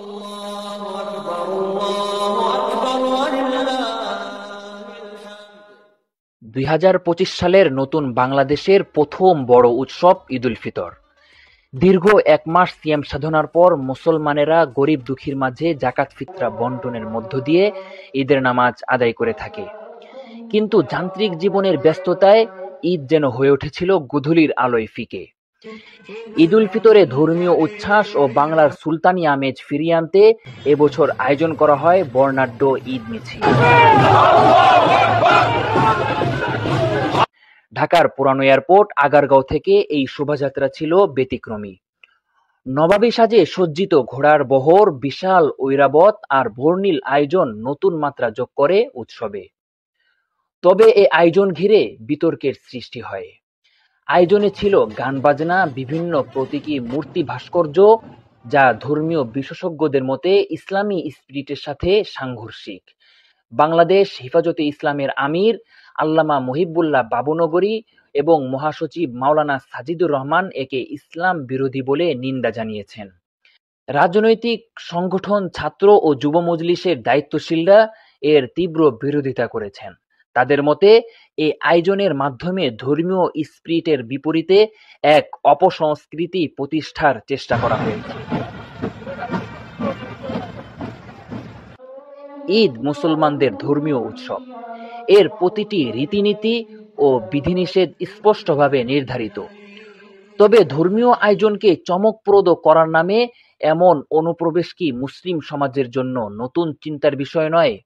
الله أكبر الله أكبر ولله الحمد ২০২৫ সালের নতুন বাংলাদেশের প্রথম বড় উৎসব ঈদুল ফিতর। দীর্ঘ এক মাস সিয়াম সাধনার পর মুসলমানেরা গরিব দুঃখীর মাঝে জাকাত ফিতরা বন্টনের মধ্য দিয়ে ঈদের নামাজ আদায় করে থাকে। কিন্তু যান্ত্রিক জীবনের ব্যস্ততায় ঈদ যেন হয়ে উঠেছিল গোধূলির আলোয় ফিকে। ঈদুল ফিতরে ধর্মীয় উচ্ছ্বাস ও বাংলার সুলতানি আমেজ ফিরিয়ে আনতে এবছর আয়োজন করা হয় বর্ণাঢ্য ঈদ মিছিল। ঢাকার পুরানো এয়ারপোর্ট আগারগাঁও থেকে এই শোভাযাত্রা ছিল ব্যতিক্রমী। নবাবী সাজে সজ্জিত ঘোড়ার বহর, বিশাল ঐরাবত আর বর্ণিল আয়োজন নতুন মাত্রা যোগ করে উৎসবে। তবে এ আয়োজন ঘিরে বিতর্কের সৃষ্টি হয়। আয়োজনে ছিল গান বাজনা, বিভিন্ন প্রতীকী মূর্তি, ভাস্কর্য, যা ধর্মীয় বিশেষজ্ঞদের মতে ইসলামী স্পিরিটের সাথে সাংঘর্ষিক। বাংলাদেশ হেফাজতে ইসলামের আমির আল্লামা মহিবুল্লাহ বাবুনগরী এবং মহাসচিব মাওলানা সাজিদুর রহমান একে ইসলাম বিরোধী বলে নিন্দা জানিয়েছেন। রাজনৈতিক সংগঠন, ছাত্র ও যুব মজলিসের দায়িত্বশীলরা এর তীব্র বিরোধিতা করেছেন। তাদের মতে এই আয়োজনের মাধ্যমে ধর্মীয় স্পিরিটের বিপরীতে এক অপসংস্কৃতি প্রতিষ্ঠার চেষ্টা করা হয়েছে। ঈদ মুসলমানদের ধর্মীয় উৎসব। এর প্রতিটি রীতিনীতি ও বিধিনিষেধ স্পষ্টভাবে নির্ধারিত। তবে ধর্মীয় আয়োজনকে চমকপ্রদ করার নামে এমন অনুপ্রবেশ কি মুসলিম সমাজের জন্য নতুন চিন্তার বিষয় নয়?